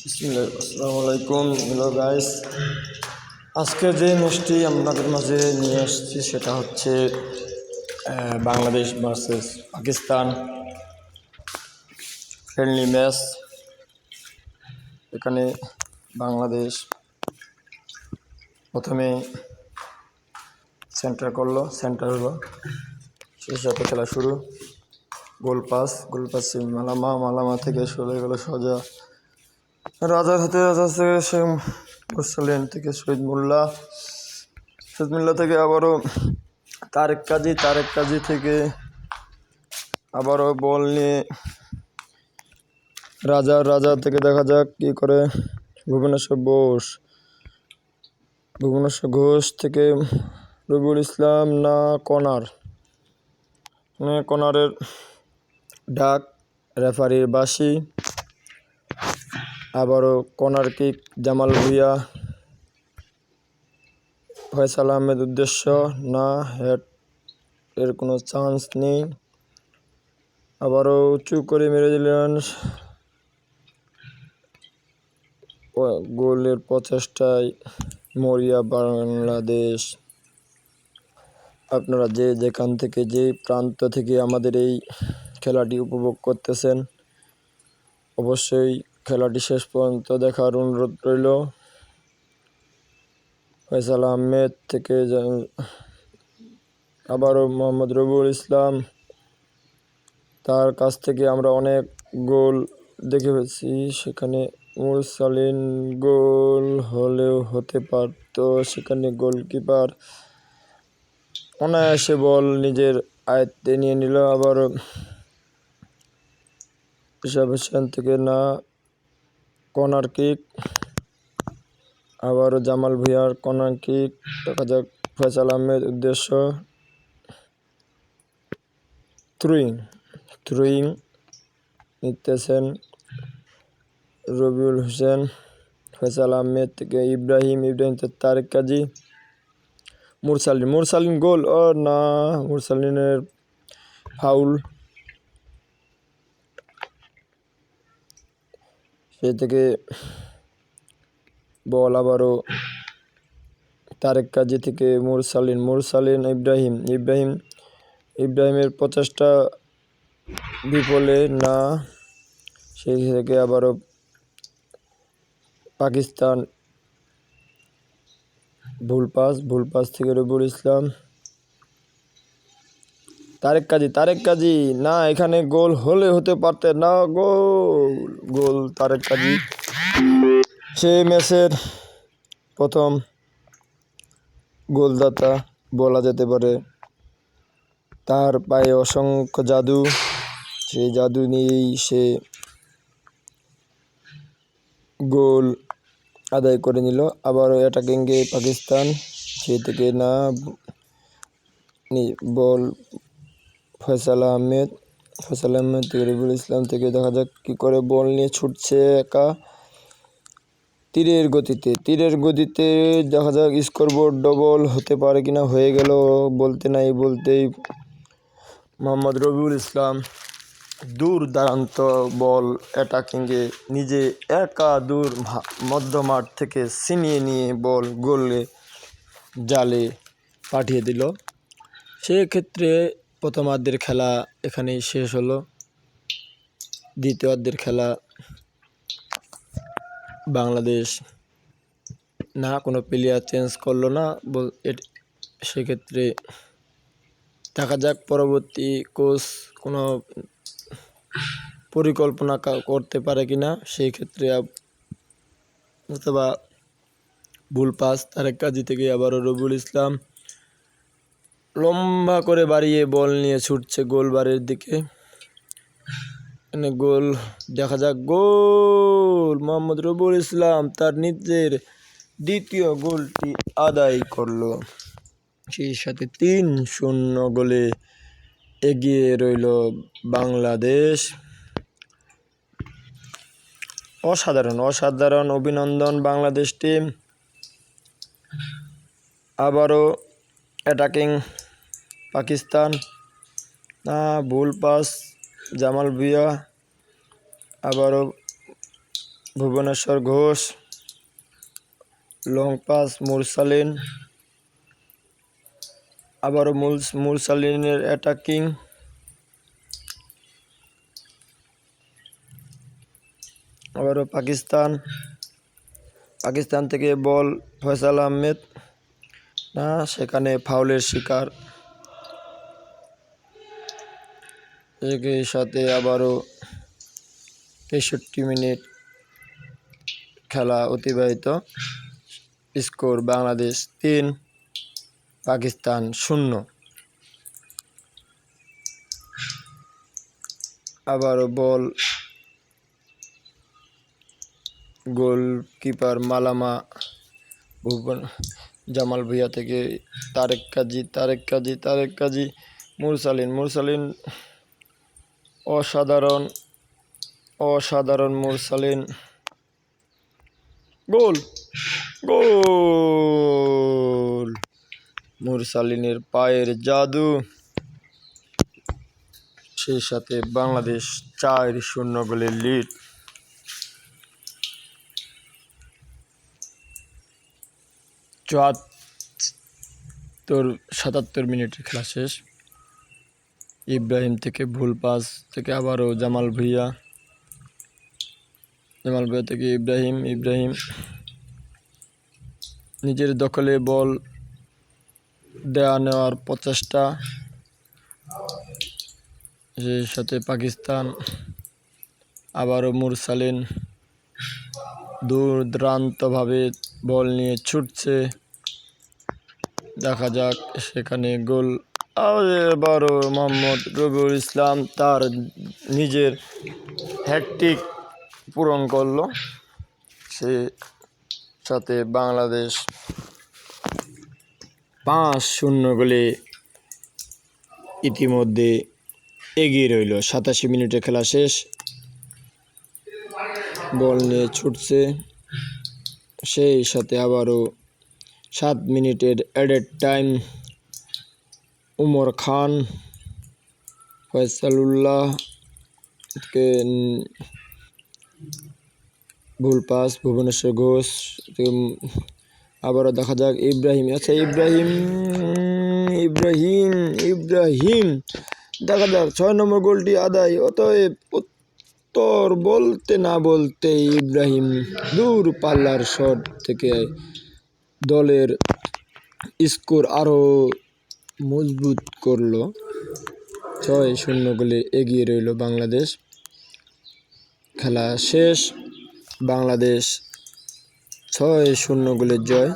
আসসালামু আলাইকুম। Hello guys, আজকে যে ম্যাচটি আপনাদের মাঝে নিয়ে আসছি সেটা হচ্ছে Bangladesh versus Pakistan friendly match. এখানে বাংলাদেশ প্রথমে সেন্টার হলো, সেই সাথে খেলা শুরু। গোল পাস মালামা থেকে চলে গেল সোজা রাজার হাতে। সে মুরসালিন থেকে শহীদ মোল্লা থেকে আবারও তারেক কাজী থেকে আবারও বল নিয়ে রাজা থেকে দেখা যাক কি করে। ভুবনেশ্বর ঘোষ থেকে রবিউল ইসলাম না কর্নারের ডাক, রেফারির বাঁশি। আবারও কর্নার কিক, জামাল ভুঁইয়া, ফয়সাল আহমেদ উদ্দেশ্য না, হেড এর কোনো চান্স নেই। আবারও উঁচু করে মেরে দিলেন। গোলের প্রচেষ্টায় মরিয়া বাংলাদেশ। আপনারা যেখান থেকে, যে প্রান্ত থেকে আমাদের এই খেলাটি উপভোগ করতেছেন, অবশ্যই খেলাটি শেষ পর্যন্ত দেখার অনুরোধ রইল। ফয়সাল আহমেদ থেকে আবারও মোহাম্মদ রবিউল ইসলাম, তার কাছ থেকে আমরা অনেক গোল দেখে ফেলছি। সেখানে মুরসালিন গোল হলেও হতে পারত, সেখানে গোলকিপার অনায়াসে বল নিজের আয়ত্তে নিয়ে নিল। আবার রিশাদ থেকে না, কর্নার কিক, আবারও জামাল ভুঁইয়ার কর্নার কিক। দেখা যাক, ফয়সাল আহমেদ উদ্দেশ্য, থ্রোয়িং নিতেছেন রবিউল হোসেন। ফয়সাল আহমেদ থেকে ইব্রাহিম থেকে তারেক কাজী, মুরসালিন গোল ও না, মুরসালিনের ফাউল। সে থেকে বল আবারও তারেক কাজী থেকে মুরসালিন ইব্রাহিমের প্রচেষ্টা বিফলে না, সেই থেকে আবারও পাকিস্তান ভুল পাস থেকে রবিউল ইসলাম, তারেক কাজী না, এখানে গোল হলে হতে পারতে না, গোল তারেক কাজী। সে ম্যাচের প্রথম গোলদাতা বলা যেতে পারে। তার পায়ে অসংখ্য জাদু, সেই জাদু নিয়েই সে গোল আদায় করে নিল। আবারও অ্যাটাকিংয়ে পাকিস্তান, সে থেকে না, বল ফয়সাল আহমেদ থেকে রবিউল ইসলাম থেকে দেখা যাক কি করে বল নিয়ে ছুটছে একা তীরের গতিতে। দেখা যাক স্কোরবোর্ড ডবল হতে পারে কিনা। হয়ে গেল বলতেই মোহাম্মদ রবিউল ইসলাম দুর্দান্ত বল অ্যাটাকিংয়ে নিজে একা মধ্যমাঠ থেকে ছিনিয়ে নিয়ে বল জালে পাঠিয়ে দিল। সেক্ষেত্রে প্রথমার্ধের খেলা এখানেই শেষ হলো। দ্বিতীয়ার্ধের খেলা বাংলাদেশ না কোনো প্লেয়ার চেঞ্জ করলো না, সেক্ষেত্রে দেখা যাক পরবর্তী কোচ কোনো পরিকল্পনা করতে পারে কিনা। সেই ক্ষেত্রে অথবা ভুল পাস তারেক কাজী থেকে আবারও রবিউল ইসলাম লম্বা করে বাড়িয়ে বল নিয়ে ছুটছে গোলবারের দিকে। গোল দেখা যাক, গোল মোহাম্মদ রবিউল ইসলাম তার নিজের দ্বিতীয় গোলটি আদায় করলো। সেই সাথে 3-0 গোলে এগিয়ে রইল বাংলাদেশ। অসাধারণ অভিনন্দন বাংলাদেশ টিম। আবারও অ্যাটাকিং পাকিস্তান না, ভুল পাস জামাল ভুঁইয়া, আবারও ভুবনেশ্বর ঘোষ, লং পাস মুরসালিন, আবারও মুরসালিনের অ্যাটাকিং, আবারও পাকিস্তান থেকে বল ফয়সাল আহমেদ, না সেখানে ফাউলের শিকার। একই সাথে আবারও 63 মিনিট খেলা অতিবাহিত। স্কোর বাংলাদেশ 3, পাকিস্তান 0। আবারও বল গোলকিপার মালামা জামাল ভুঁইয়া থেকে তারেক কাজী, মুরসালিন অসাধারণ মুরসালিন, গোল মুরসালিনের পায়ের জাদু। সেই সাথে বাংলাদেশ 4-0 গোলের লিড। 77 মিনিটের খেলা শেষ। ইব্রাহিম থেকে ভুল পাস থেকে আবারও জামাল ভুঁইয়া থেকে ইব্রাহিম নিজের দখলে বল নেওয়ার প্রচেষ্টা। সেই সাথে পাকিস্তান আবারও মুরসালিন দুর্দান্তভাবে বল নিয়ে ছুটছে, দেখা যাক সেখানে গোল। আবারও মোহাম্মদ রবিউল ইসলাম তার নিজের হ্যাটট্রিক পূরণ করলো। সে সাথে বাংলাদেশ 5-0 গোলে ইতিমধ্যে এগিয়ে রইল। 87 মিনিটের খেলা শেষ। বল নিয়ে ছুটছে, সেই সাথে আবারও 7 মিনিটের অ্যাডেড টাইম। উমর খান ফয়সালুল্লাহকে ভুল পাস, ভুবনেশ্বর ঘোষ। আবারও দেখা যাক ইব্রাহিম দেখা যাক 6 নম্বর গোলটি আদায়। অতএব উত্তর বলতে না বলতে ইব্রাহিম দূর পাল্লার শট থেকে দলের স্কোর আরও মজবুত করলো। 6-0 গোলে এগিয়ে রইল বাংলাদেশ। খেলা শেষ, বাংলাদেশ 6-0 গোলের জয়।